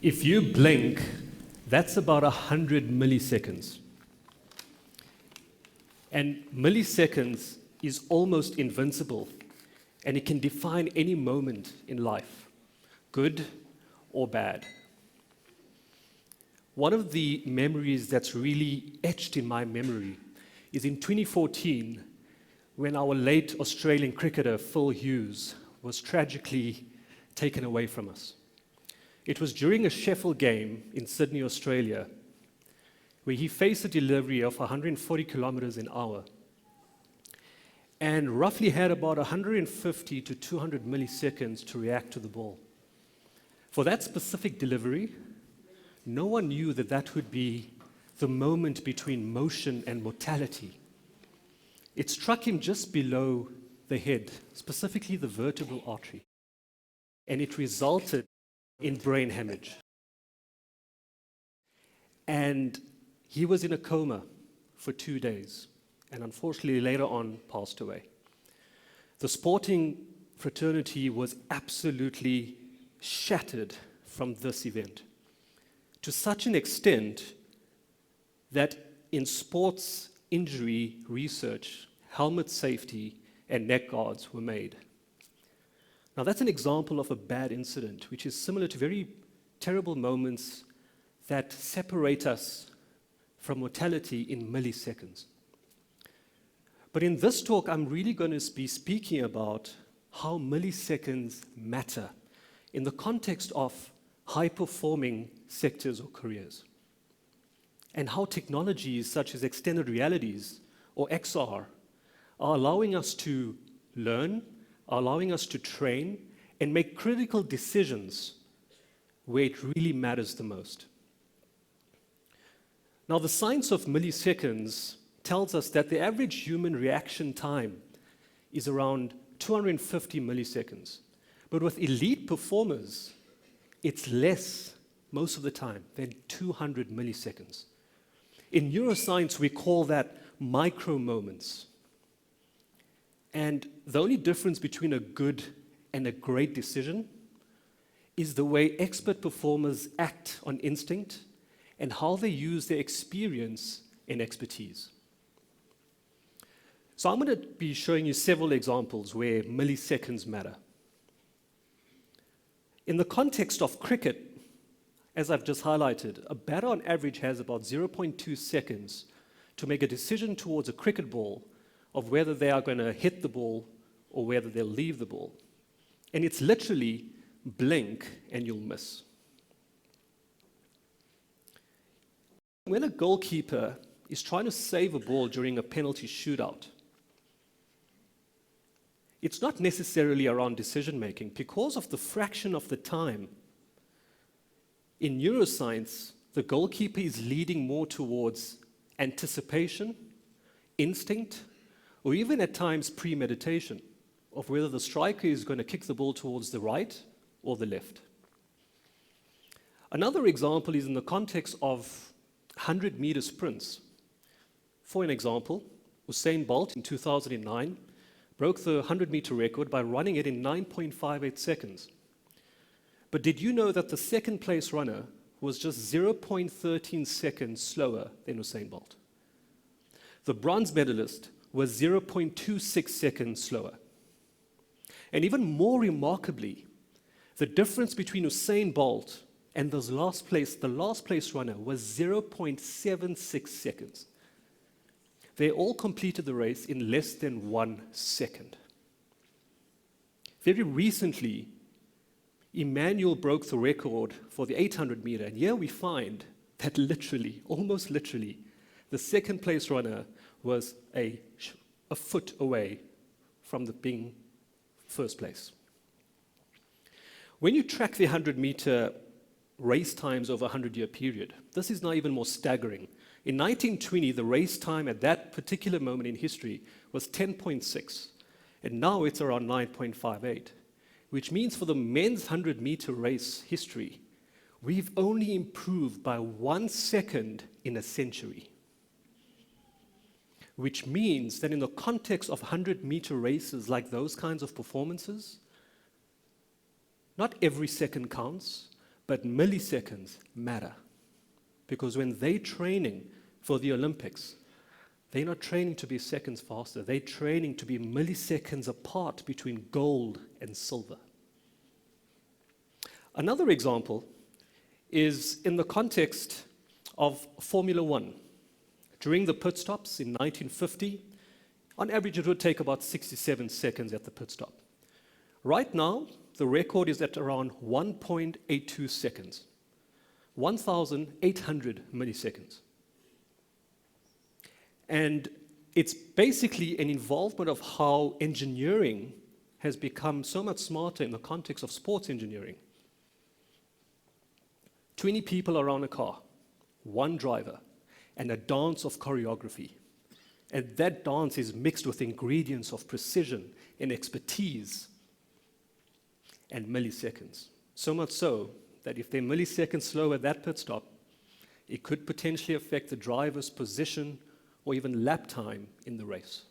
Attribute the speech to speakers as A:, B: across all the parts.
A: If you blink, that's about 100 milliseconds. And milliseconds is almost invincible, and it can define any moment in life, good or bad. One of the memories that's really etched in my memory is in 2014, when our late Australian cricketer Phil Hughes was tragically taken away from us. It was during a Sheffield game in Sydney, Australia, where he faced a delivery of 140 kilometers an hour and roughly had about 150 to 200 milliseconds to react to the ball. For that specific delivery, no one knew that that would be the moment between motion and mortality. It struck him just below the head, specifically the vertebral artery, and it resulted in brain hemorrhage. And he was in a coma for 2 days, and unfortunately later on passed away. The sporting fraternity was absolutely shattered from this event, to such an extent that in sports injury research, helmet safety and neck guards were made. Now that's an example of a bad incident, which is similar to very terrible moments that separate us from mortality in milliseconds. But in this talk, I'm really going to be speaking about how milliseconds matter in the context of high-performing sectors or careers, and how technologies such as extended realities or XR are allowing us to learn, are allowing us to train and make critical decisions where it really matters the most. Now, the science of milliseconds tells us that the average human reaction time is around 250 milliseconds. But with elite performers, it's less most of the time than 200 milliseconds. In neuroscience, we call that micro moments. And the only difference between a good and a great decision is the way expert performers act on instinct and how they use their experience and expertise. So I'm going to be showing you several examples where milliseconds matter. In the context of cricket, as I've just highlighted, a batter on average has about 0.2 seconds to make a decision towards a cricket ball of whether they are going to hit the ball or whether they'll leave the ball. And it's literally blink and you'll miss. When a goalkeeper is trying to save a ball during a penalty shootout, it's not necessarily around decision making because of the fraction of the time. In neuroscience, the goalkeeper is leading more towards anticipation, instinct, or even at times premeditation of whether the striker is going to kick the ball towards the right or the left. Another example is in the context of 100-meter sprints. For an example, Usain Bolt in 2009 broke the 100-meter record by running it in 9.58 seconds. But did you know that the second place runner was just 0.13 seconds slower than Usain Bolt? The bronze medalist was 0.26 seconds slower. And even more remarkably, the difference between Usain Bolt and the last place runner was 0.76 seconds. They all completed the race in less than 1 second. Very recently, Emmanuel broke the record for the 800 meter, and here we find that literally, almost literally, the second place runner was a foot away from being first place. When you track the 100-meter race times over a 100-year period, this is now even more staggering. In 1920, the race time at that particular moment in history was 10.6, and now it's around 9.58, which means for the men's 100-meter race history, we've only improved by 1 second in a century. Which means that in the context of 100-meter races like those kinds of performances, not every second counts, But milliseconds matter. Because when they're training for the Olympics, they're not training to be seconds faster. They're training to be milliseconds apart between gold and silver. Another example is in the context of Formula One. During the pit stops in 1950, on average it would take about 67 seconds at the pit stop. Right now, the record is at around 1.82 seconds, 1,800 milliseconds. And it's basically an involvement of how engineering has become so much smarter in the context of sports engineering. 20 people around a car, one driver, and a dance of choreography. And that dance is mixed with ingredients of precision and expertise and milliseconds. So much so that if they're milliseconds slow at that pit stop, it could potentially affect the driver's position or even lap time in the race.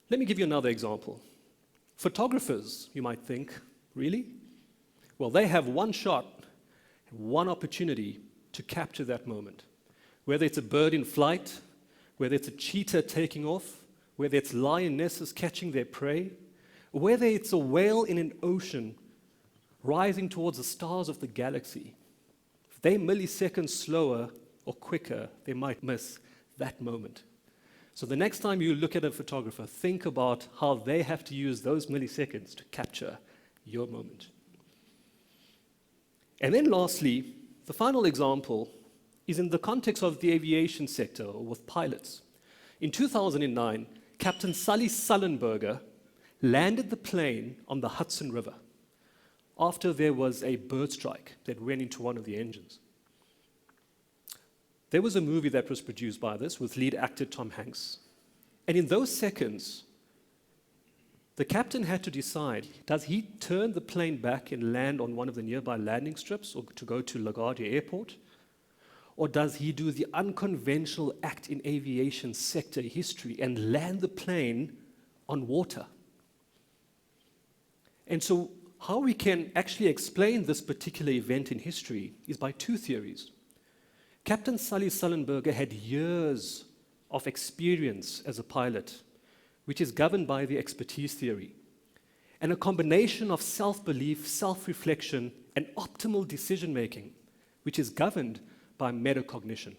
A: Let me give you another example. Photographers, you might think, really? Well, they have one shot, one opportunity to capture that moment. Whether it's a bird in flight, whether it's a cheetah taking off, whether it's lionesses catching their prey, whether it's a whale in an ocean rising towards the stars of the galaxy. If they're milliseconds slower or quicker, they might miss that moment. So the next time you look at a photographer, think about how they have to use those milliseconds to capture your moment. And then lastly, the final example is in the context of the aviation sector or with pilots. In 2009, Captain Sully Sullenberger landed the plane on the Hudson River after there was a bird strike that went into one of the engines. There was a movie that was produced by this with lead actor Tom Hanks. And in those seconds, the captain had to decide, does he turn the plane back and land on one of the nearby landing strips or to go to LaGuardia Airport? Or does he do the unconventional act in aviation sector history and land the plane on water? And so how we can actually explain this particular event in history is by two theories. Captain Sully Sullenberger had years of experience as a pilot, which is governed by the expertise theory, and a combination of self-belief, self-reflection, and optimal decision-making, which is governed by metacognition.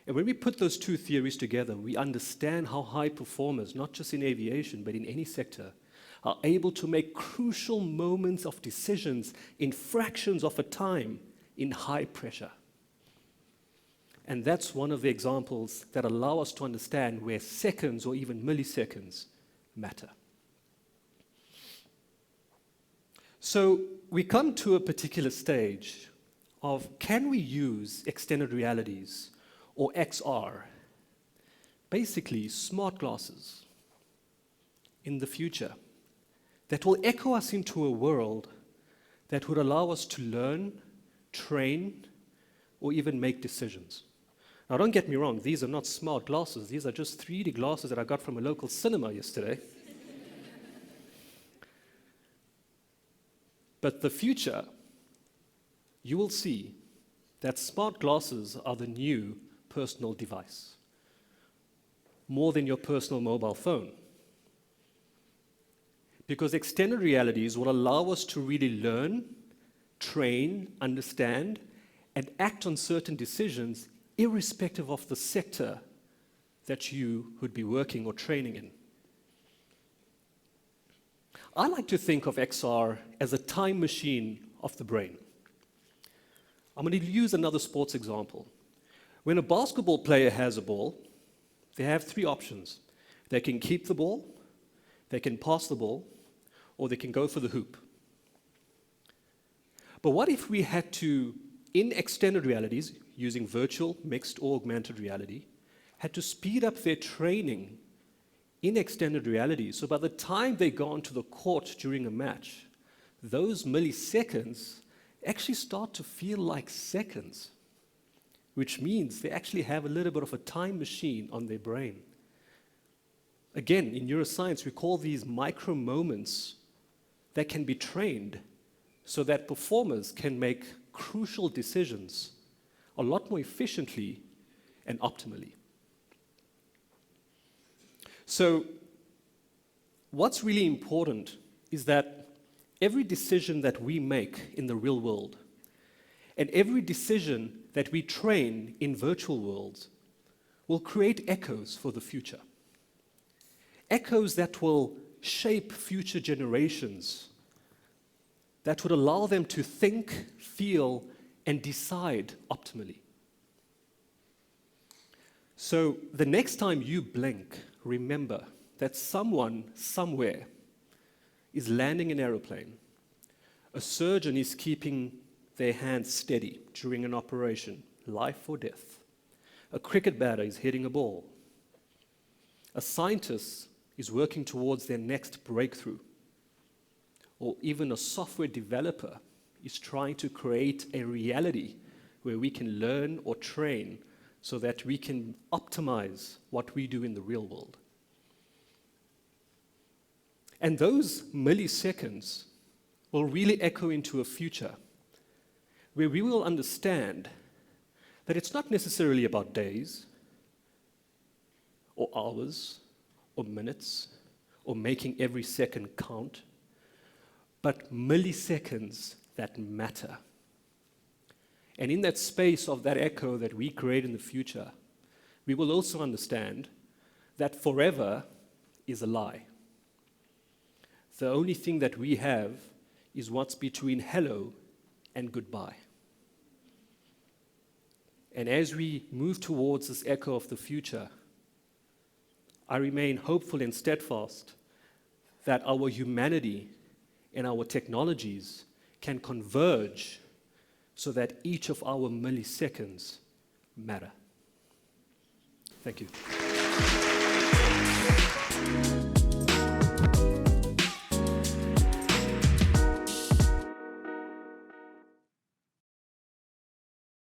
A: And when we put those two theories together, we understand how high performers, not just in aviation, but in any sector, are able to make crucial moments of decisions in fractions of a time in high pressure. And that's one of the examples that allow us to understand where seconds or even milliseconds matter. So we come to a particular stage of, can we use extended realities or XR, basically smart glasses, in the future that will echo us into a world that would allow us to learn, train, or even make decisions. Now, don't get me wrong, these are not smart glasses. These are just 3D glasses that I got from a local cinema yesterday. But the future, you will see that smart glasses are the new personal device, more than your personal mobile phone. Because extended realities will allow us to really learn, train, understand, and act on certain decisions irrespective of the sector that you would be working or training in. I like to think of XR as a time machine of the brain. I'm going to use another sports example. When a basketball player has a ball, they have three options. They can keep the ball, they can pass the ball, or they can go for the hoop. But what if we had to, in extended realities, using virtual, mixed, or augmented reality, had to speed up their training in extended reality, so by the time they go onto the court during a match, those milliseconds actually start to feel like seconds, which means they actually have a little bit of a time machine on their brain. Again, in neuroscience, we call these micro moments that can be trained so that performers can make crucial decisions a lot more efficiently and optimally. So, what's really important is that every decision that we make in the real world and every decision that we train in virtual worlds will create echoes for the future. Echoes that will shape future generations, that would allow them to think, feel, and decide optimally. So the next time you blink, remember that someone, somewhere, is landing an aeroplane. A surgeon is keeping their hands steady during an operation, life or death. A cricket batter is hitting a ball. A scientist is working towards their next breakthrough. Or even a software developer is trying to create a reality where we can learn or train so that we can optimize what we do in the real world. And those milliseconds will really echo into a future where we will understand that it's not necessarily about days or hours or minutes or making every second count, but milliseconds that matter. And in that space of that echo that we create in the future, we will also understand that forever is a lie. The only thing that we have is what's between hello and goodbye. And as we move towards this echo of the future, I remain hopeful and steadfast that our humanity and our technologies can converge so that each of our milliseconds matter. Thank you.